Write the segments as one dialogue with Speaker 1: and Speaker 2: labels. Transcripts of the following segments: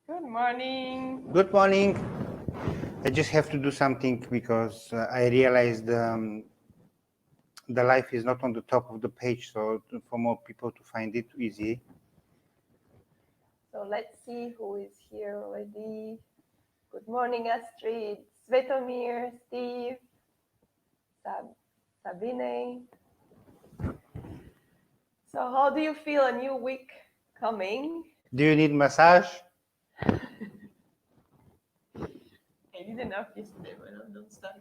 Speaker 1: Good morning.
Speaker 2: Good morning. I just have to do something because I realized the life is not on the top of the page, so for more people to find it easy.
Speaker 1: So let's see who is here already. Good morning, Astrid, Svetomir, Steve, Sabine. So how do you feel a new week coming?
Speaker 2: Do you need massage?
Speaker 1: I didn't ask yesterday when I don't start.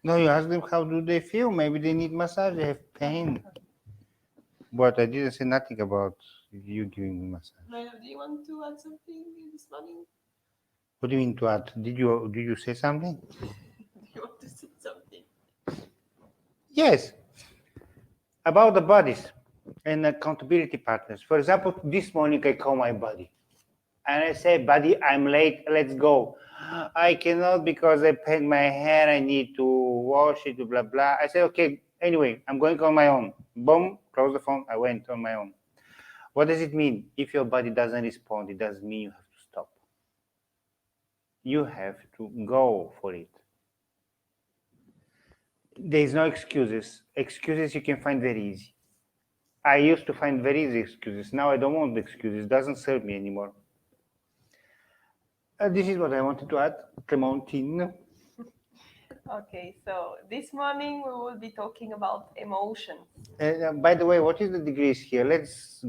Speaker 2: No, you ask them how do they feel. Maybe they need massage. They have pain. But I didn't say nothing about you giving me massage.
Speaker 1: Do you want to add something this morning?
Speaker 2: What do you mean to add? Did you say something?
Speaker 1: Do you want to say something?
Speaker 2: Yes. About the bodies and accountability partners. For example, this morning I call my body. And I say, buddy, I'm late, let's go. I cannot because I paint my hair, I need to wash it, blah, blah. I say, okay, anyway, I'm going on my own. Boom, close the phone, I went on my own. What does it mean? If your body doesn't respond, it doesn't mean you have to stop. You have to go for it. There's no excuses. Excuses you can find very easy. I used to find very easy excuses. Now I don't want the excuses. It doesn't serve me anymore. This is what I wanted to add, Clementine.
Speaker 1: Okay, so this morning we will be talking about emotions.
Speaker 2: By the way, what is the degrees here? Let's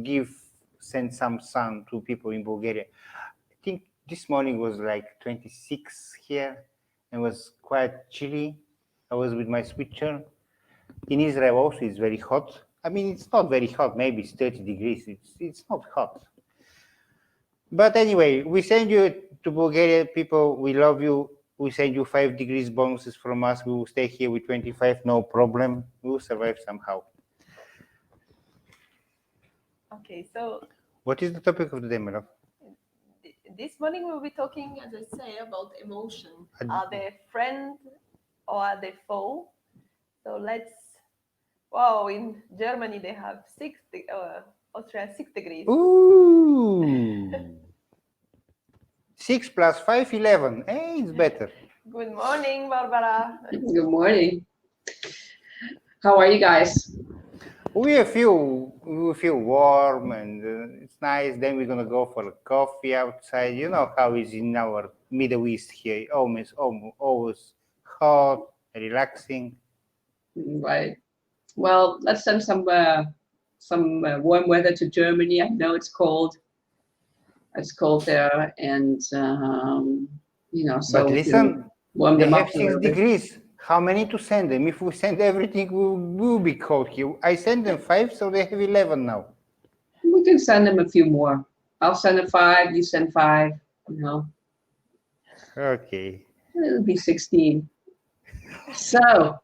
Speaker 2: send some sun to people in Bulgaria. I think this morning was like 26 here and was quite chilly. I was with my switcher. In Israel also it's very hot. I mean, it's not very hot, maybe it's 30 degrees. It's not hot. But anyway, we send you to Bulgaria, people. We love you. We send you 5 degrees bonuses from us. We will stay here with 25, no problem. We will survive somehow.
Speaker 1: Okay, so
Speaker 2: what is the topic of the day, my love?
Speaker 1: This morning we'll be talking, as I say, about emotion. Are they friend or are they foe? So let's. Wow, in Germany they have Austria 6 degrees.
Speaker 2: Ooh. 6 plus 5, 11. Hey, it's better.
Speaker 1: Good morning, Barbara.
Speaker 3: Good morning. How are you guys?
Speaker 2: We feel warm and it's nice. Then we're gonna go for a coffee outside. You know how it's in our Middle East here. Always hot, relaxing.
Speaker 3: Right. Well, let's send some warm weather to Germany. I know it's cold. It's cold there, and so.
Speaker 2: But listen,
Speaker 3: warm
Speaker 2: they
Speaker 3: them
Speaker 2: have
Speaker 3: up
Speaker 2: 6 degrees. How many to send them? If we send everything, we'll be cold here. I send them 5, so they have 11 now.
Speaker 3: We can send them a few more. I'll send a 5. You send 5.
Speaker 2: Okay.
Speaker 3: It'll be 16. So.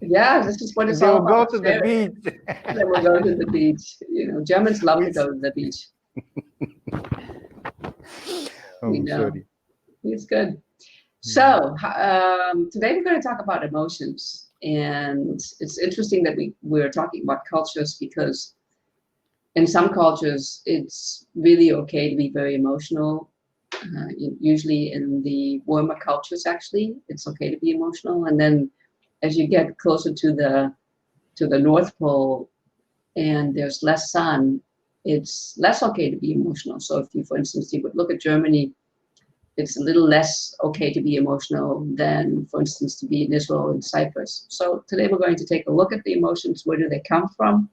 Speaker 3: Yeah, this is what it's all about.
Speaker 2: They'll go to the beach.
Speaker 3: They will go to the beach. Germans love to go to the beach.
Speaker 2: Sorry.
Speaker 3: It's good. So today we're going to talk about emotions, and it's interesting that we're talking about cultures because in some cultures it's really okay to be very emotional. Usually in the warmer cultures, actually, it's okay to be emotional, and then as you get closer to the North Pole and there's less sun, it's less okay to be emotional. So if you, for instance, you would look at Germany, it's a little less okay to be emotional than, for instance, to be in Israel and Cyprus. So today we're going to take a look at the emotions. Where do they come from?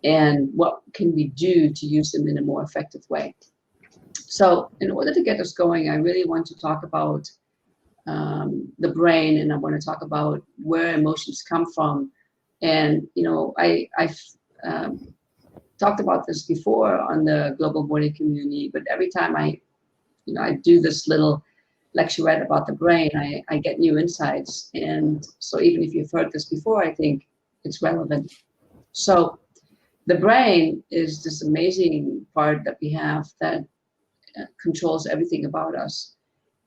Speaker 3: And what can we do to use them in a more effective way? So in order to get us going, I really want to talk about the brain, and I want to talk about where emotions come from. And I've talked about this before on the Global Morning Community, but every time I do this little lecturette about the brain, I get new insights. And so even if you've heard this before, I think it's relevant. So the brain is this amazing part that we have that controls everything about us.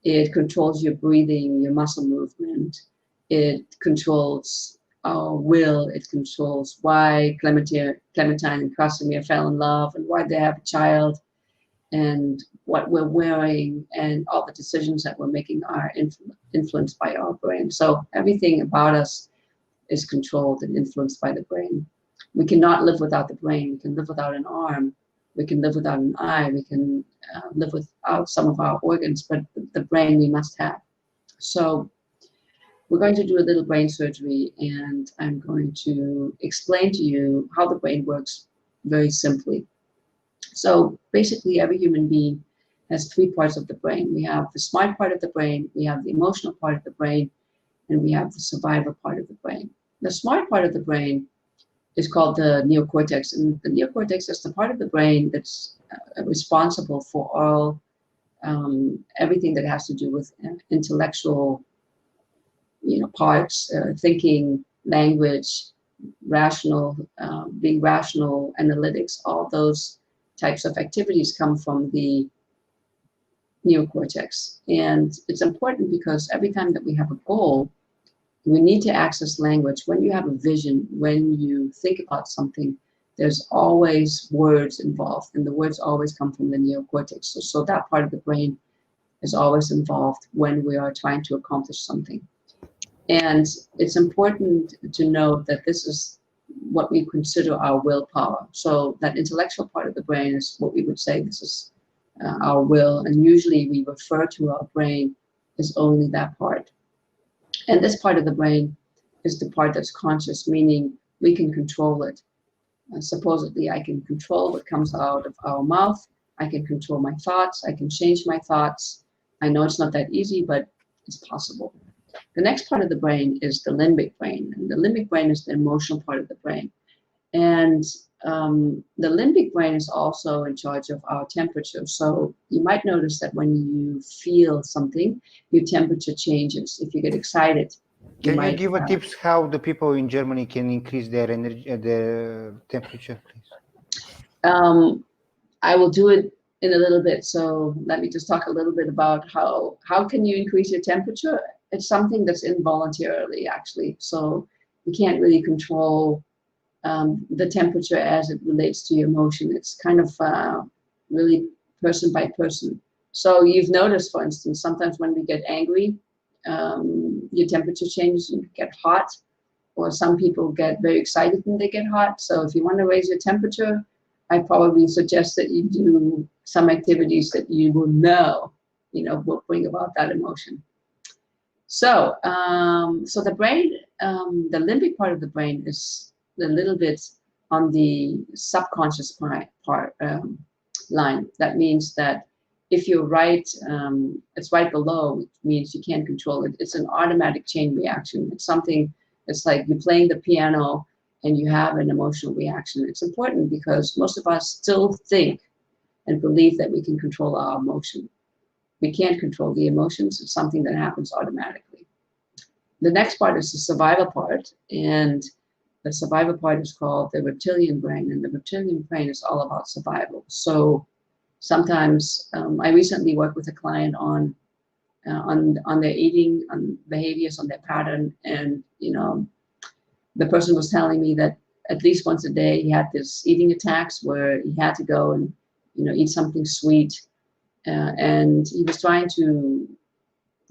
Speaker 3: It controls your breathing, your muscle movement. It controls our will. It controls why Clementine and Krasimir fell in love and why they have a child. and what we're wearing and all the decisions that we're making are influenced by our brain. So everything about us is controlled and influenced by the brain. We cannot live without the brain. We can live without an arm. We can live without an eye. We can live without some of our organs, but the brain we must have. So we're going to do a little brain surgery, and I'm going to explain to you how the brain works very simply. So basically, every human being has three parts of the brain. We have the smart part of the brain, we have the emotional part of the brain, and we have the survivor part of the brain. The smart part of the brain is called the neocortex, and the neocortex is the part of the brain that's responsible for all everything that has to do with intellectual, parts, thinking, language, rational, being rational, analytics. All those types of activities come from the neocortex, and it's important because every time that we have a goal, we need to access language. When you have a vision, when you think about something, there's always words involved, and the words always come from the neocortex. So that part of the brain is always involved when we are trying to accomplish something. And it's important to note that this is what we consider our willpower. So that intellectual part of the brain is what we would say this is our will, and usually we refer to our brain as only that part. And this part of the brain is the part that's conscious, meaning we can control it. Supposedly, I can control what comes out of our mouth. I can control my thoughts. I can change my thoughts. I know it's not that easy, but it's possible. The next part of the brain is the limbic brain. And the limbic brain is the emotional part of the brain. And the limbic brain is also in charge of our temperature. So you might notice that when you feel something, your temperature changes. If you get excited,
Speaker 2: Can you give a tips how the people in Germany can increase their energy, the temperature, please?
Speaker 3: I will do it in a little bit. So let me just talk a little bit about how can you increase your temperature. It's something that's involuntarily, actually. So you can't really control the temperature as it relates to your emotion. It's kind of really person by person. So you've noticed, for instance, sometimes when we get angry, your temperature changes and you get hot, or some people get very excited when they get hot. So if you want to raise your temperature, I probably suggest that you do some activities that you will know, will bring about that emotion. So, so the brain, the limbic part of the brain is a little bit on the subconscious part line. That means that if you're right, it's right below, which means you can't control it. It's an automatic chain reaction. It's something, it's like you're playing the piano and you have an emotional reaction. It's important because most of us still think and believe that we can control our emotion. We can't control the emotions. It's something that happens automatically. The next part is the survival part, and the survival part is called the reptilian brain, and the reptilian brain is all about survival. So sometimes I recently worked with a client on their eating, on behaviors, on their pattern, and the person was telling me that at least once a day he had this eating attacks where he had to go and eat something sweet, and he was trying to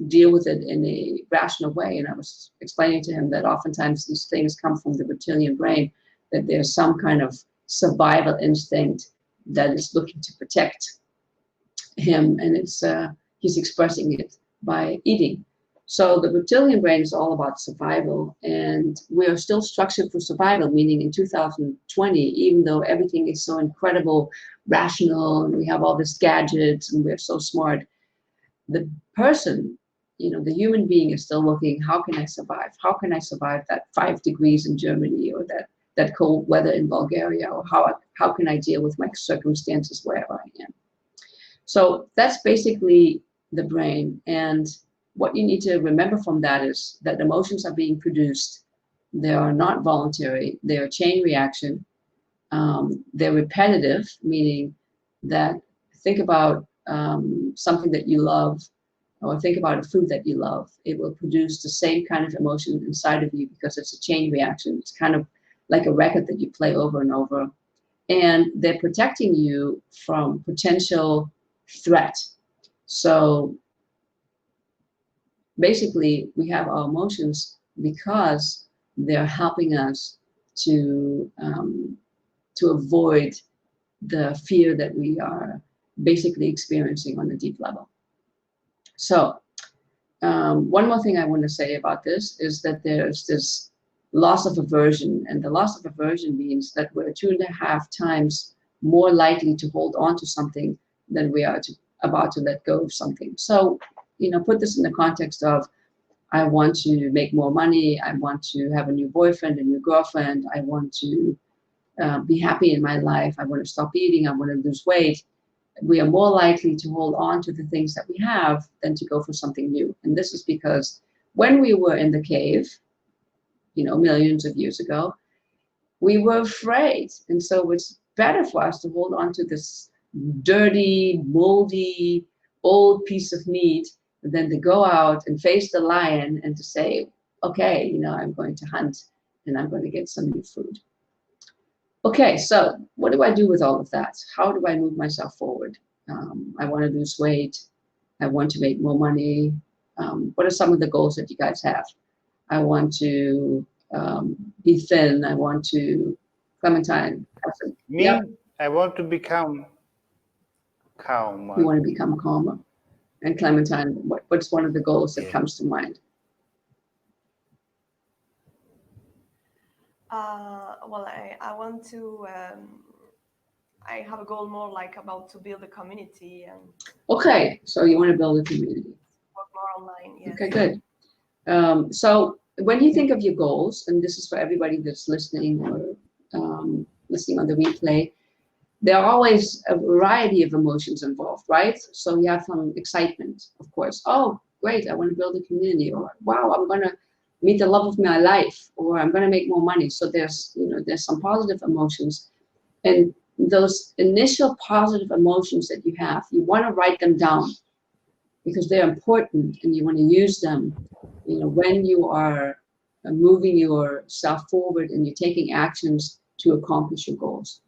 Speaker 3: deal with it in a rational way. And I was explaining to him that oftentimes these things come from the reptilian brain, that there's some kind of survival instinct that is looking to protect him, and it's he's expressing it by eating. So the reptilian brain is all about survival, and we are still structured for survival, meaning in 2020, even though everything is so incredible, rational, and we have all these gadgets and we're so smart, the person, the human being is still looking, how can I survive? How can I survive that 5 degrees in Germany, or that cold weather in Bulgaria, or how can I deal with my circumstances wherever I am? So that's basically the brain. And what you need to remember from that is that emotions are being produced. They are not voluntary. They are chain reaction. They're repetitive, meaning that think about something that you love, or think about a food that you love. It will produce the same kind of emotion inside of you because it's a chain reaction. It's kind of like a record that you play over and over. and they're protecting you from potential threat. So basically, we have our emotions because they're helping us to avoid the fear that we are basically experiencing on a deep level. So one more thing I want to say about this is that there's this loss of aversion, and the loss of aversion means that we're 2.5 times more likely to hold on to something than we are about to let go of something. So, put this in the context of, I want to make more money, I want to have a new boyfriend, a new girlfriend, I want to be happy in my life, I want to stop eating, I want to lose weight. We are more likely to hold on to the things that we have than to go for something new. And this is because when we were in the cave, millions of years ago, we were afraid. And so it's better for us to hold on to this dirty, moldy, old piece of meat than to go out and face the lion and to say, okay, I'm going to hunt and I'm going to get some new food. Okay, so what do I do with all of that? How do I move myself forward? I want to lose weight. I want to make more money. What are some of the goals that you guys have? I want to be thin. I want to, Clementine.
Speaker 2: Me,
Speaker 3: Yep.
Speaker 2: I want to become calm.
Speaker 3: You want to become calmer. And Clementine, what's one of the goals that
Speaker 2: Yeah.
Speaker 3: comes to mind?
Speaker 1: Well, I want to, I have a goal more like about to build a community and
Speaker 3: Okay, so you want to build a community.
Speaker 1: work more online. Yes.
Speaker 3: Okay, good. So when you think of your goals, and this is for everybody that's listening or listening on the replay, there are always a variety of emotions involved, right? So you have some excitement, of course. Oh, great, I want to build a community, or wow, I'm going to meet the love of my life, or I'm going to make more money. So there's some positive emotions, and those initial positive emotions that you have, you want to write them down because they're important, and you want to use them, when you are moving yourself forward and you're taking actions to accomplish your goals.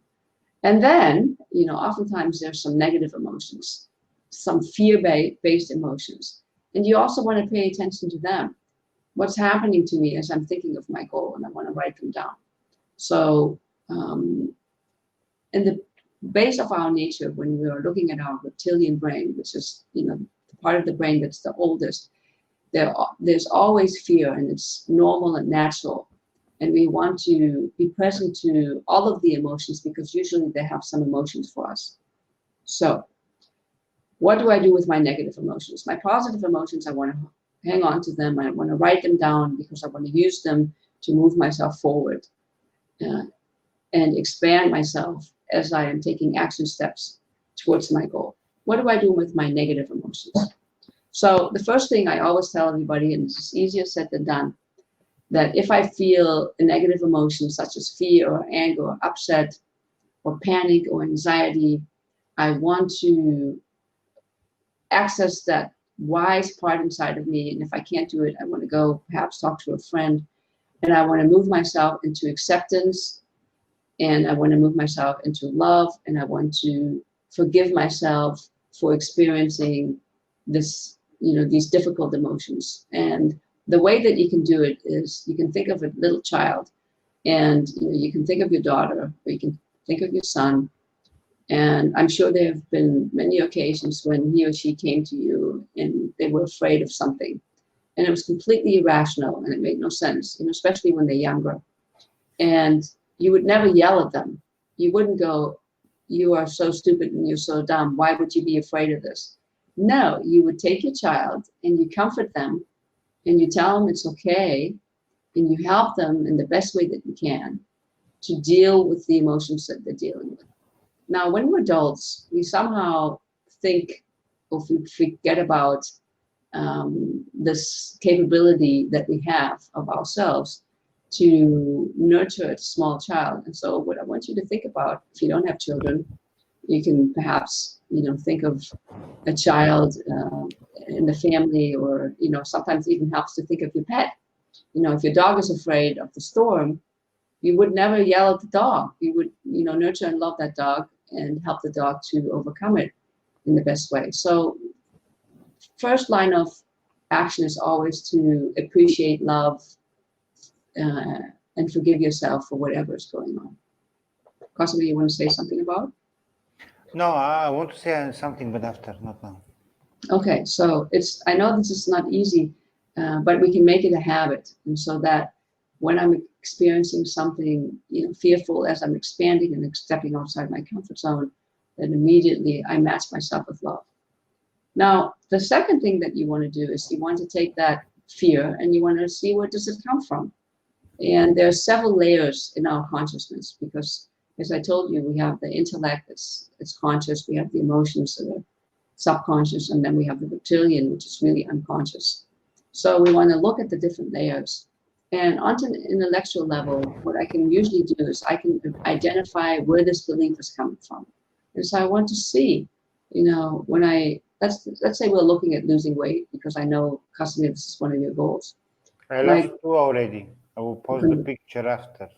Speaker 3: And then, oftentimes there's some negative emotions, some fear-based emotions, and you also want to pay attention to them. What's happening to me as I'm thinking of my goal, and I want to write them down. So, in the base of our nature, when we are looking at our reptilian brain, which is, the part of the brain that's the oldest, there's always fear, and it's normal and natural. And we want to be present to all of the emotions because usually they have some emotions for us. So, what do I do with my negative emotions? My positive emotions, I want to hang on to them. I want to write them down because I want to use them to move myself forward and expand myself as I am taking action steps towards my goal. What do I do with my negative emotions? So the first thing I always tell everybody, and it's easier said than done, that if I feel a negative emotion such as fear or anger or upset or panic or anxiety, I want to access that wise part inside of me. And if I can't do it, I want to go perhaps talk to a friend, and I want to move myself into acceptance, and I want to move myself into love, and I want to forgive myself for experiencing this, these difficult emotions. And the way that you can do it is you can think of a little child, and you can think of your daughter, or you can think of your son. And I'm sure there have been many occasions when he or she came to you and they were afraid of something, and it was completely irrational and it made no sense, especially when they're younger. And you would never yell at them. You wouldn't go, "You are so stupid and you're so dumb. Why would you be afraid of this?" No, you would take your child and you comfort them and you tell them it's okay, and you help them in the best way that you can to deal with the emotions that they're dealing with. Now, when we're adults, we somehow think, or we forget about this capability that we have of ourselves to nurture a small child. And so what I want you to think about, if you don't have children, you can perhaps, think of a child in the family, or, sometimes even helps to think of your pet. If your dog is afraid of the storm, You would never yell at the dog. You would, nurture and love that dog and help the dog to overcome it in the best way. So first line of action is always to appreciate, love, and forgive yourself for whatever is going on. Possibly you want to say something about?
Speaker 2: No, I want to say something, but after, not now.
Speaker 3: Okay, so I know this is not easy, but we can make it a habit. And so that when I'm experiencing something, fearful as I'm expanding and stepping outside my comfort zone, then immediately I match myself with love. Now, the second thing that you want to do is you want to take that fear and you want to see where does it come from. And there are several layers in our consciousness because, as I told you, we have the intellect that's conscious, we have the emotions that are subconscious, and then we have the reptilian, which is really unconscious. So we want to look at the different layers. And on an intellectual level, what I can usually do is I can identify where this belief is coming from. And so I want to see, when let's say we're looking at losing weight, because I know, Casimir, this is one of your goals.
Speaker 2: I lost 2 already. I will post the picture after.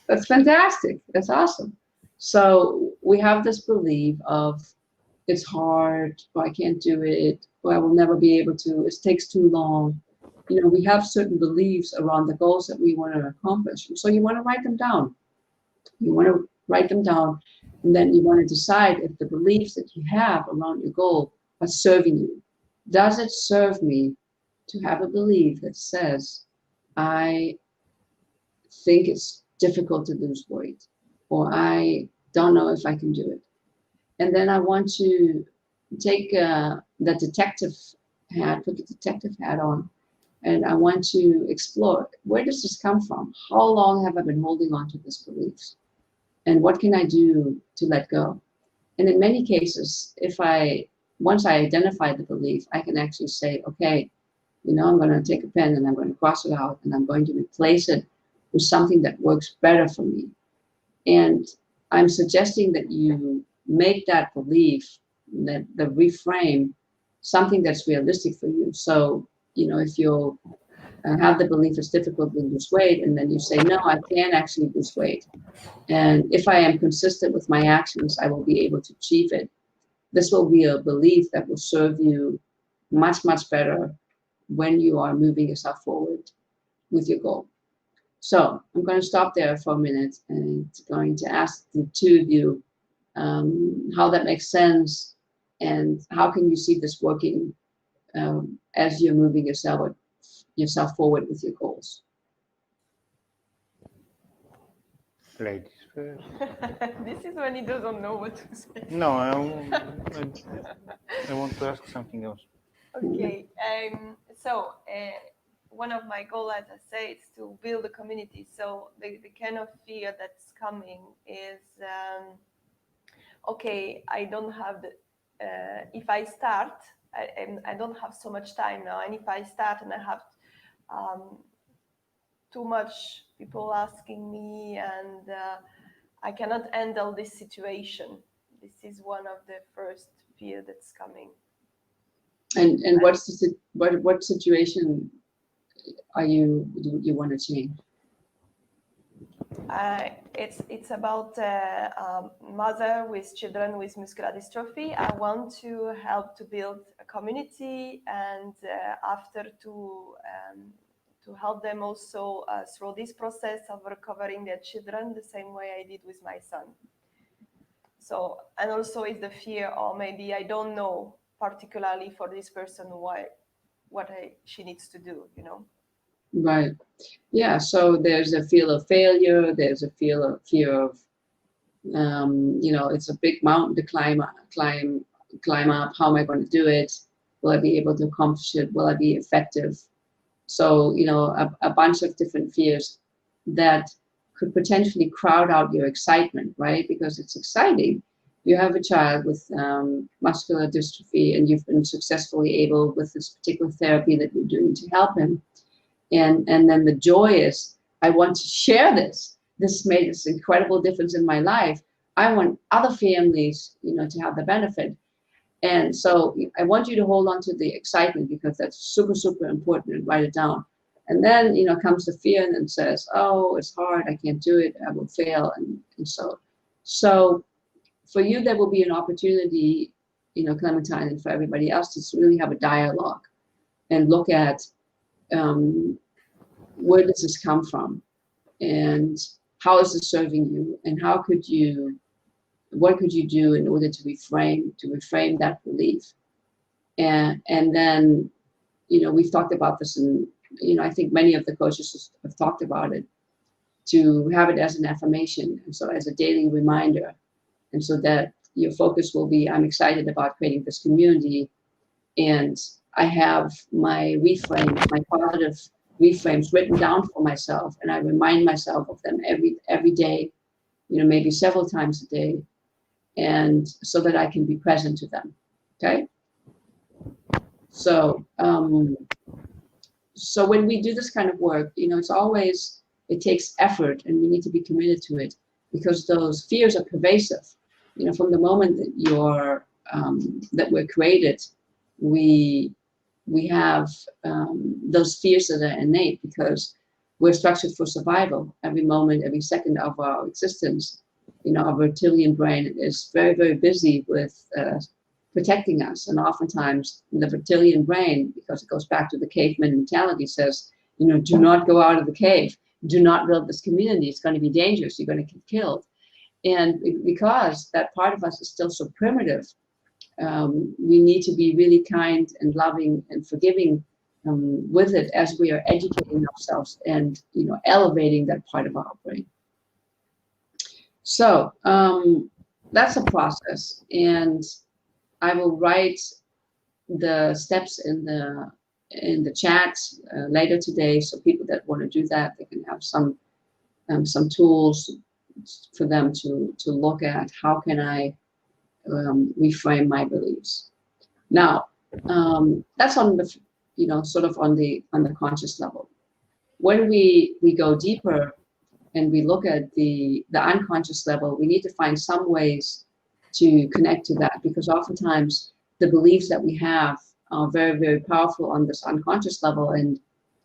Speaker 3: That's fantastic. That's awesome. So we have this belief of it's hard, or I can't do it, or I will never be able to, it takes too long. We have certain beliefs around the goals that we want to accomplish. And so you want to write them down. You want to write them down, and then you want to decide if the beliefs that you have around your goal are serving you. Does it serve me to have a belief that says, I think it's difficult to lose weight, or I don't know if I can do it. And then I want to take the detective hat, put the detective hat on, and I want to explore, where does this come from? How long have I been holding on to this belief? And what can I do to let go? And in many cases, once I identify the belief, I can actually say, okay, I'm going to take a pen and I'm going to cross it out and I'm going to replace it with something that works better for me. And I'm suggesting that you make that belief, that the reframe, something that's realistic for you. So, if you have the belief it's difficult to lose weight, and then you say, no, I can actually lose weight. And if I am consistent with my actions, I will be able to achieve it. This will be a belief that will serve you much, much better when you are moving yourself forward with your goal. So I'm going to stop there for a minute and going to ask the two of you how that makes sense and how can you see this working as you're moving yourself forward with your goals.
Speaker 2: Ladies first.
Speaker 1: This is when he doesn't know what to say.
Speaker 2: No, I want to ask something else.
Speaker 1: Okay, so one of my goals, as I say, is to build a community. So the kind of fear that's coming is, okay, I don't have if I start, I don't have so much time now. And if I start and I have too much people asking me and I cannot handle this situation. This is one of the first fear that's coming.
Speaker 3: And what situation you want to change?
Speaker 1: It's about mother with children with muscular dystrophy. I want to help to build a community and after to help them also through this process of recovering their children the same way I did with my son. So, and also is the fear, or maybe I don't know particularly for this person she needs to do,
Speaker 3: Right. Yeah. So there's a fear of failure. There's a fear of it's a big mountain to climb up. How am I going to do it? Will I be able to accomplish it? Will I be effective? So, a bunch of different fears that could potentially crowd out your excitement, right? Because it's exciting. You have a child with muscular dystrophy and you've been successfully able with this particular therapy that you're doing to help him. And then the joy is, I want to share this. This made this incredible difference in my life. I want other families, to have the benefit. And so I want you to hold on to the excitement because that's super, super important and write it down. And then, comes the fear and then says, oh, it's hard, I can't do it, I will fail. And so for you, there will be an opportunity, Clementine, and for everybody else to really have a dialogue and look at where does this come from, and how is it serving you, and what could you do in order to reframe that belief. And then, we've talked about this, and I think many of the coaches have talked about it, to have it as an affirmation, and so as a daily reminder, and so that your focus will be, I'm excited about creating this community, and I have my positive reframes written down for myself, and I remind myself of them every day, maybe several times a day, and so that I can be present to them. Okay. So, so when we do this kind of work, it takes effort, and we need to be committed to it, because those fears are pervasive. From the moment that that we're created, we have those fears that are innate, because we're structured for survival. Every moment, every second of our existence, our reptilian brain is very, very busy with protecting us. And oftentimes the reptilian brain, because it goes back to the caveman mentality, says, do not go out of the cave, do not build this community, it's going to be dangerous, you're going to get killed. And because that part of us is still so primitive, we need to be really kind and loving and forgiving with it, as we are educating ourselves and elevating that part of our brain. So that's a process, and I will write the steps in the chat later today, so people that want to do that, they can have some tools for them to look at. How can I reframe my beliefs? Now, that's on the sort of on the conscious level. When we go deeper and we look at the unconscious level, we need to find some ways to connect to that, because oftentimes the beliefs that we have are very, very powerful on this unconscious level. And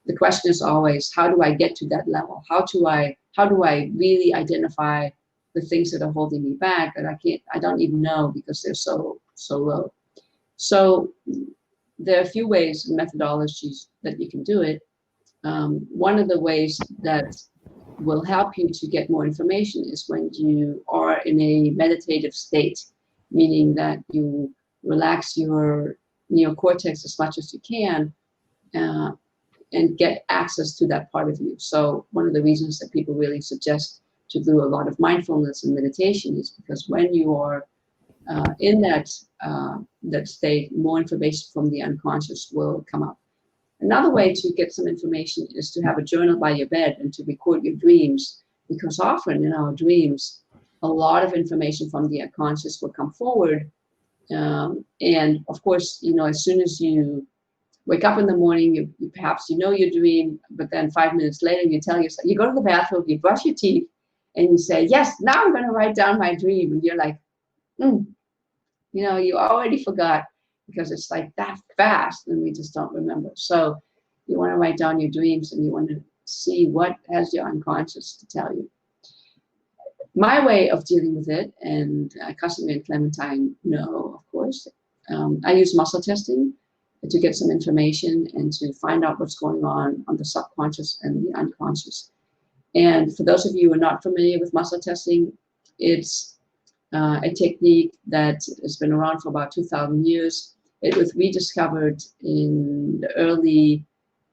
Speaker 3: the question is always, how do I get to that level? How do I really identify the things that are holding me back that I don't even know, because they're so low. So there are a few ways and methodologies that you can do it. One of the ways that will help you to get more information is when you are in a meditative state, meaning that you relax your neocortex as much as you can and get access to that part of you. So one of the reasons that people really suggest to do a lot of mindfulness and meditation is because when you are in that state, more information from the unconscious will come up. Another way to get some information is to have a journal by your bed and to record your dreams, because often in our dreams, a lot of information from the unconscious will come forward. And of course, as soon as you wake up in the morning, you perhaps your dream, but then 5 minutes later you tell yourself, you go to the bathroom, you brush your teeth, and you say, yes, now I'm going to write down my dream. And you're like, you already forgot, because it's like that fast and we just don't remember. So you want to write down your dreams, and you want to see what has your unconscious to tell you. My way of dealing with it, and Casimir and Clementine know, of course, I use muscle testing to get some information and to find out what's going on the subconscious and the unconscious. And for those of you who are not familiar with muscle testing, it's a technique that has been around for about 2,000 years. It was rediscovered in the early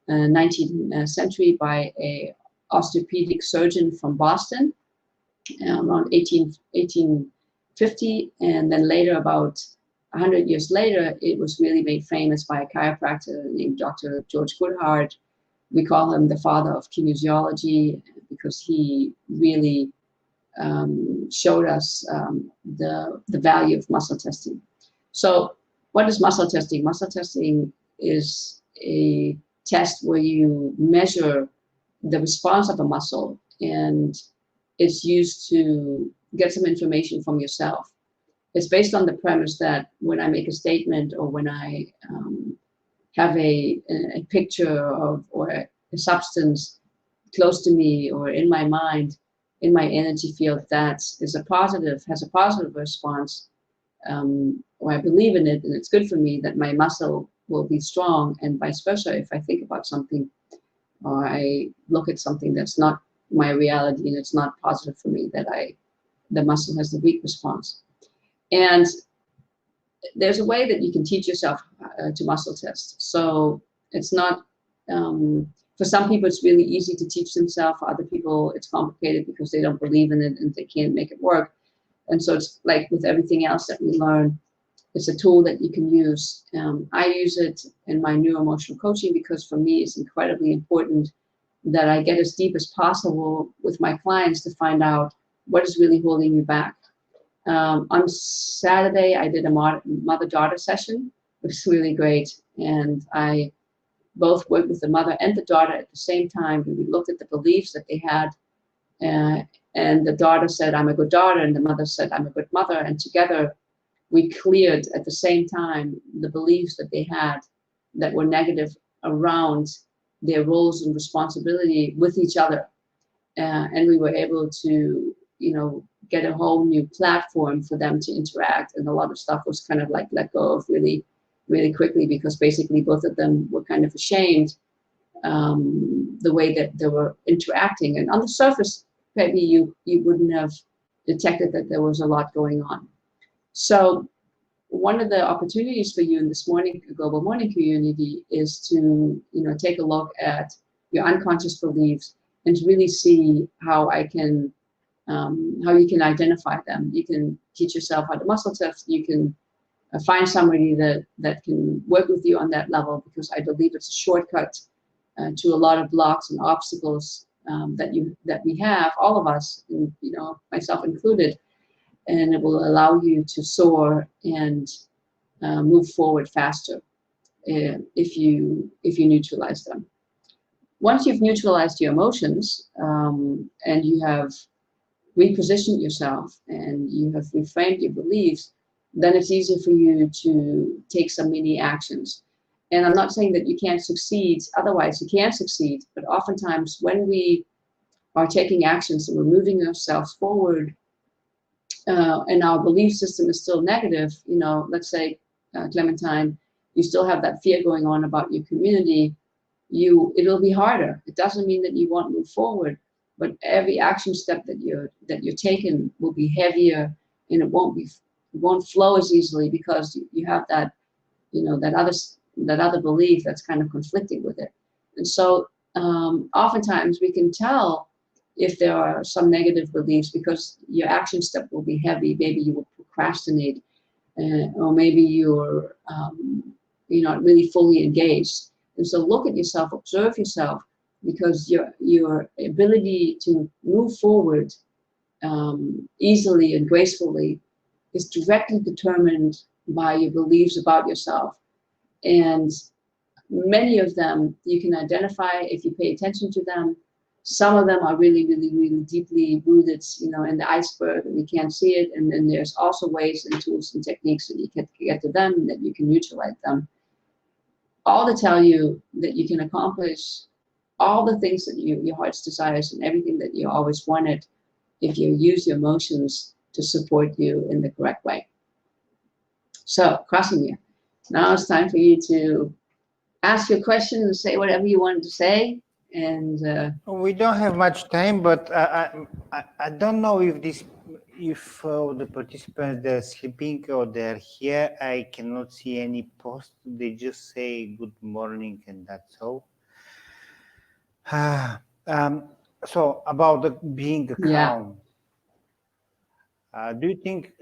Speaker 3: 19th century by an orthopedic surgeon from Boston around 1850, and then later, about 100 years later, it was really made famous by a chiropractor named Dr. George Goodhart. We call him the father of kinesiology, because he really showed us the value of muscle testing. So what is muscle testing? Muscle testing is a test where you measure the response of a muscle, and it's used to get some information from yourself. It's based on the premise that when I make a statement, or when I have a picture of, or a substance close to me or in my mind, in my energy field, that is a positive, has a positive response, or I believe in it and it's good for me, that my muscle will be strong, and vice versa. If I think about something or I look at something that's not my reality and it's not positive for me, that the muscle has the weak response. And there's a way that you can teach yourself to muscle test. So it's not, for some people it's really easy to teach themselves. For other people it's complicated because they don't believe in it and they can't make it work. And so it's like with everything else that we learn, it's a tool that you can use. I use it in my neuroemotional coaching because for me it's incredibly important that I get as deep as possible with my clients to find out what is really holding you back. On Saturday, I did a mother-daughter session. It was really great. And I both worked with the mother and the daughter at the same time. We looked at the beliefs that they had. And the daughter said, I'm a good daughter. And the mother said, I'm a good mother. And together, we cleared at the same time the beliefs that they had that were negative around their roles and responsibility with each other. And we were able to, get a whole new platform for them to interact. And a lot of stuff was kind of like let go of really, really quickly, because basically both of them were kind of ashamed the way that they were interacting. And on the surface, maybe you wouldn't have detected that there was a lot going on. So one of the opportunities for you in this global morning community is to, take a look at your unconscious beliefs and to really see how you can identify them. You can teach yourself how to muscle test. You can find somebody that can work with you on that level, because I believe it's a shortcut to a lot of blocks and obstacles that we have, all of us, and, myself included. And it will allow you to soar and move forward faster if you neutralize them. Once you've neutralized your emotions and you have repositioned yourself and you have reframed your beliefs, then it's easier for you to take some mini actions. And I'm not saying that you can't succeed, otherwise you can succeed, but oftentimes when we are taking actions and we're moving ourselves forward, and our belief system is still negative, let's say, Clementine, you still have that fear going on about your community, it'll be harder. It doesn't mean that you won't move forward, but every action step that you're taking will be heavier, and it won't flow as easily because you have that, that other belief that's kind of conflicting with it. And so oftentimes we can tell if there are some negative beliefs because your action step will be heavy. Maybe you will procrastinate, or maybe you're not really fully engaged. And so look at yourself, observe yourself, because your ability to move forward easily and gracefully is directly determined by your beliefs about yourself. And many of them you can identify if you pay attention to them. Some of them are really, really, really deeply rooted, in the iceberg, and we can't see it. And then there's also ways and tools and techniques that you can get to them and that you can neutralize them. All to tell you that you can accomplish all the things that your heart's desires and everything that you always wanted if you use your emotions to support you in the correct way. So, Krasimir, now it's time for you to ask your question and say whatever you wanted to say. And
Speaker 2: we don't have much time, but I don't know if the participants, they're sleeping or they're here. I cannot see any post. They just say good morning and that's all. So about being calm. Do you think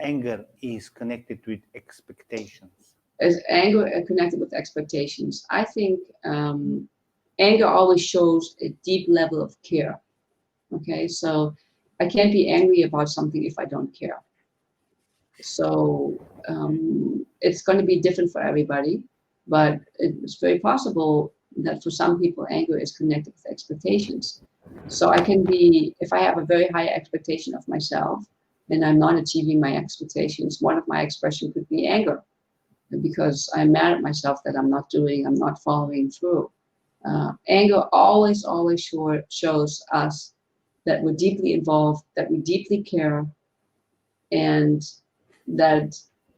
Speaker 2: anger is connected with expectations?
Speaker 3: Is anger connected with expectations? I think anger always shows a deep level of care. Okay, so I can't be angry about something if I don't care. So it's going to be different for everybody, but it's very possible that for some people anger is connected with expectations. So I can be, if I have a very high expectation of myself and I'm not achieving my expectations, one of my expressions could be anger, because I'm mad at myself that I'm not following through. Anger always shows us that we're deeply involved, that we deeply care, and that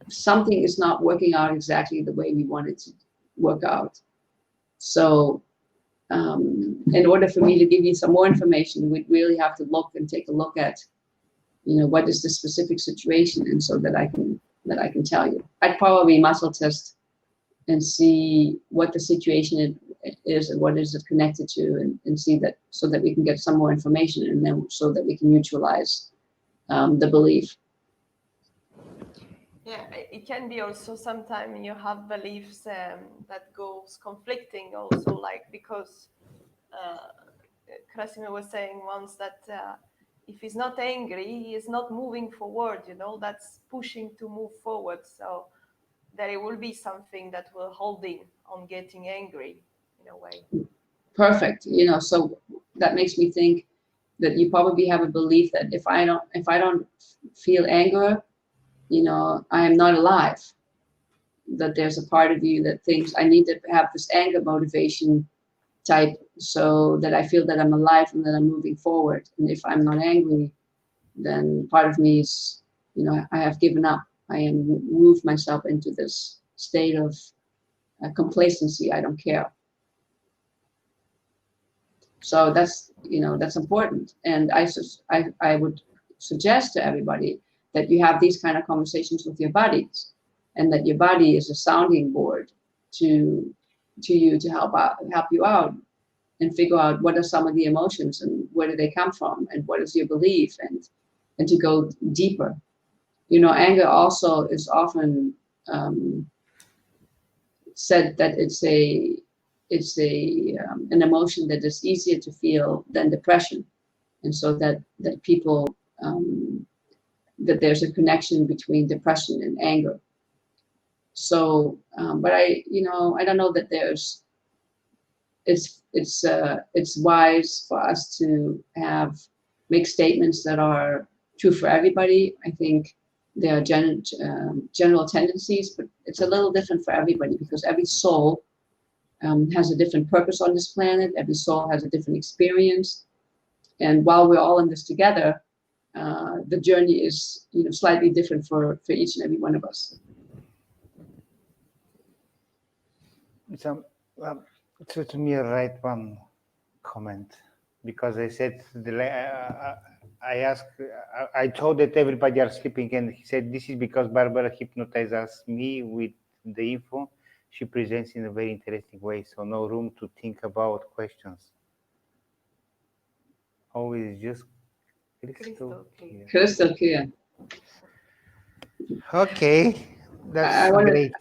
Speaker 3: something is not working out exactly the way we want it to work out. So in order for me to give you some more information, we'd really have to look and take a look at, what is the specific situation, and so that I can tell you. I'd probably muscle test and see what the situation is and what is it connected to, and see that, so that we can get some more information, and then so that we can neutralize the belief.
Speaker 1: Yeah, it can be also sometimes you have beliefs that goes conflicting also, like because Krasimir was saying once that if he's not angry, he is not moving forward, that's pushing to move forward. So there will be something that will hold him on getting angry in a way.
Speaker 3: Perfect. So that makes me think that you probably have a belief that if I don't feel anger, I am not alive. That there's a part of you that thinks I need to have this anger motivation type so that I feel that I'm alive and that I'm moving forward. And if I'm not angry, then part of me is, I have given up. I am moved myself into this state of complacency. I don't care. So that's important. And I would suggest to everybody that you have these kind of conversations with your bodies, and that your body is a sounding board to you to help you out and figure out what are some of the emotions and where do they come from and what is your belief, and to go deeper. Anger also is often said that it's an emotion that is easier to feel than depression, and so that people that there's a connection between depression and anger. So, but I don't know that it's wise for us to make statements that are true for everybody. I think there are general tendencies, but it's a little different for everybody, because every soul has a different purpose on this planet. Every soul has a different experience, and while we're all in this together, the journey is slightly different for each and every one of us.
Speaker 2: So, to me, write one comment, because I said I told that everybody are sleeping, and he said this is because Barbara hypnotizes me with the info she presents in a very interesting way, so no room to think about questions. Always just crystal clear.
Speaker 3: Crystal clear.
Speaker 2: Okay, that's great.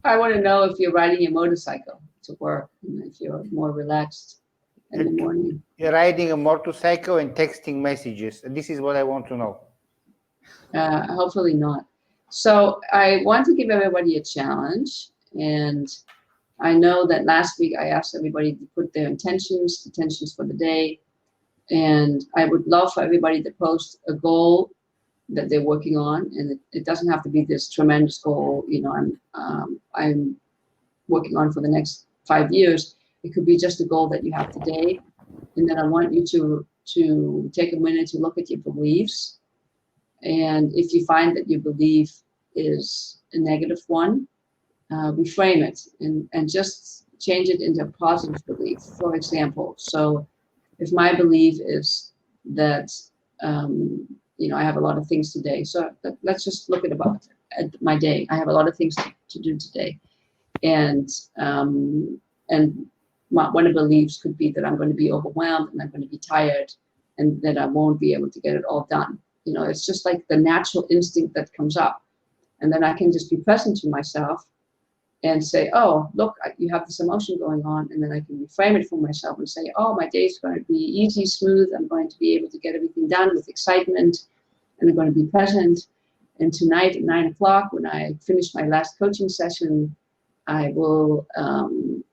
Speaker 3: I want to know if you're riding a motorcycle to work, and if you're more relaxed in the morning.
Speaker 2: You're riding a motorcycle and texting messages. This is what I want to know.
Speaker 3: Hopefully not. So I want to give everybody a challenge, and I know that last week I asked everybody to put their intentions for the day, and I would love for everybody to post a goal that they're working on, and it doesn't have to be this tremendous goal, I'm working on for the next 5 years. It could be just a goal that you have today, and then I want you to take a minute to look at your beliefs, and if you find that your belief is a negative one, reframe it and just change it into a positive belief. For example, so if my belief is that I have a lot of things today, so let's just look at my day. I have a lot of things to do today, and one of the beliefs could be that I'm going to be overwhelmed and I'm going to be tired, and that I won't be able to get it all done. It's just like the natural instinct that comes up, and then I can just be present to myself and say, oh, look, you have this emotion going on, and then I can reframe it for myself and say, oh, my day is going to be easy, smooth. I'm going to be able to get everything done with excitement, and I'm going to be present. And tonight at 9 o'clock, when I finish my last coaching session, I will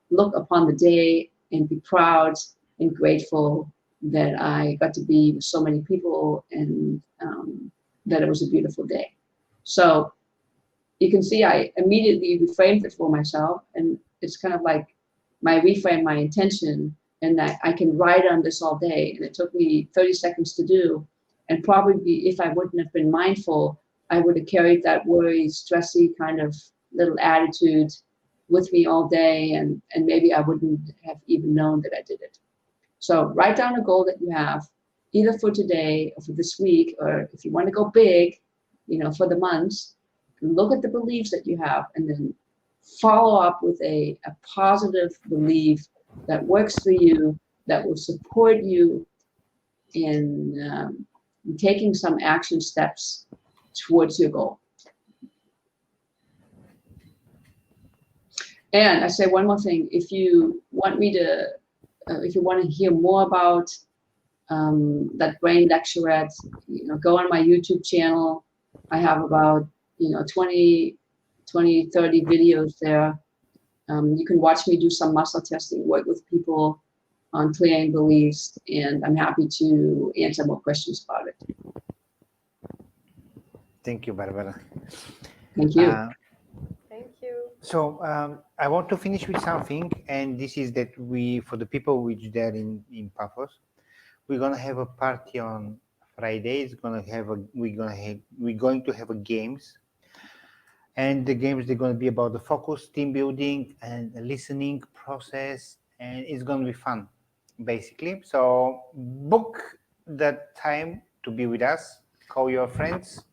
Speaker 3: look upon the day and be proud and grateful that I got to be with so many people, and that it was a beautiful day. So you can see I immediately reframed it for myself, and it's kind of like reframe my intention, and that I can write on this all day. And it took me 30 seconds to do. And probably if I wouldn't have been mindful, I would have carried that worry, stressy kind of little attitude with me all day. And maybe I wouldn't have even known that I did it. So write down a goal that you have, either for today or for this week, or if you want to go big, for the months, look at the beliefs that you have and then follow up with a positive belief that works for you, that will support you in taking some action steps towards your goal. And I say one more thing, if you want me to, if you want to hear more about that brain lecturette, go on my YouTube channel. I have about 20, 30 videos there. You can watch me do some muscle testing, work with people on clearing beliefs, and I'm happy to answer more questions about it.
Speaker 2: Thank you, Barbara.
Speaker 3: Thank you.
Speaker 1: Thank you.
Speaker 2: So I want to finish with something, and this is that for the people which they're in Paphos, we're gonna have a party on Friday. We're going to have a games, and the games they're gonna be about the focus, team building, and listening process, and it's gonna be fun, basically. So book that time to be with us. Call your friends,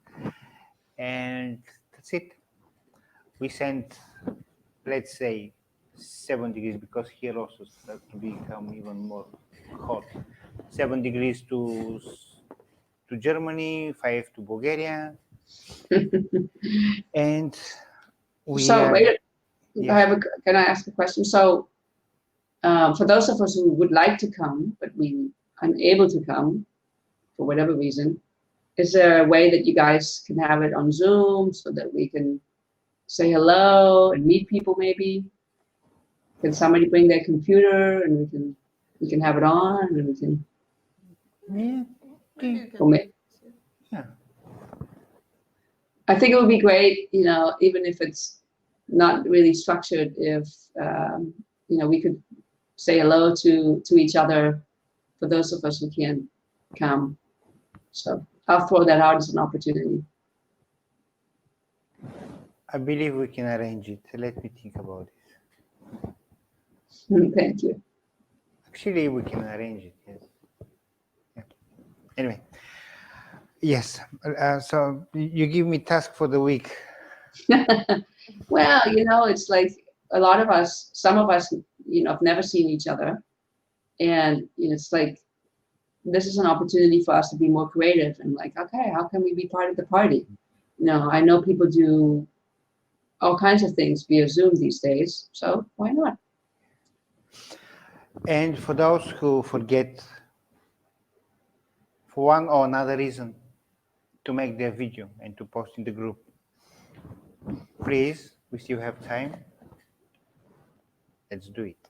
Speaker 2: and that's it. We sent, let's say, 7 degrees, because here also starts to become even more hot. 7 degrees to Germany, 5 to Bulgaria, and
Speaker 3: can I ask a question? So for those of us who would like to come, but we unable to come for whatever reason, is there a way that you guys can have it on Zoom so that we can say hello and meet people maybe? Can somebody bring their computer and we can have it on and we can...
Speaker 2: Yeah.
Speaker 3: I think it would be great, even if it's not really structured, if we could say hello to each other for those of us who can't come. So I'll throw that out as an opportunity.
Speaker 2: I believe we can arrange it. Let me think about it.
Speaker 3: Thank you.
Speaker 2: Actually, we can arrange it, yes. Yeah. Anyway, yes. So you give me task for the week.
Speaker 3: Well, it's like a lot of us, some of us, have never seen each other. And it's like, this is an opportunity for us to be more creative and like, okay, how can we be part of the party? I know people do all kinds of things via Zoom these days, so why not?
Speaker 2: And for those who forget, for one or another reason, to make their video and to post in the group, please, we still have time. Let's do it.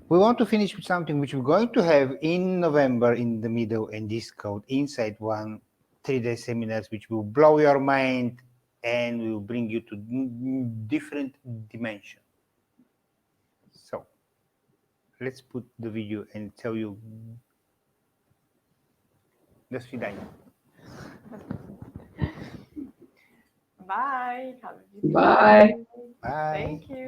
Speaker 2: We want to finish with something which we're going to have in November in the middle, and this called Inside One 3-day seminars, which will blow your mind and will bring you to different dimensions. So let's put the video and tell you. До свидания.
Speaker 1: Bye. Have a beautiful
Speaker 3: Bye.
Speaker 1: day.
Speaker 2: Bye.
Speaker 1: Thank you.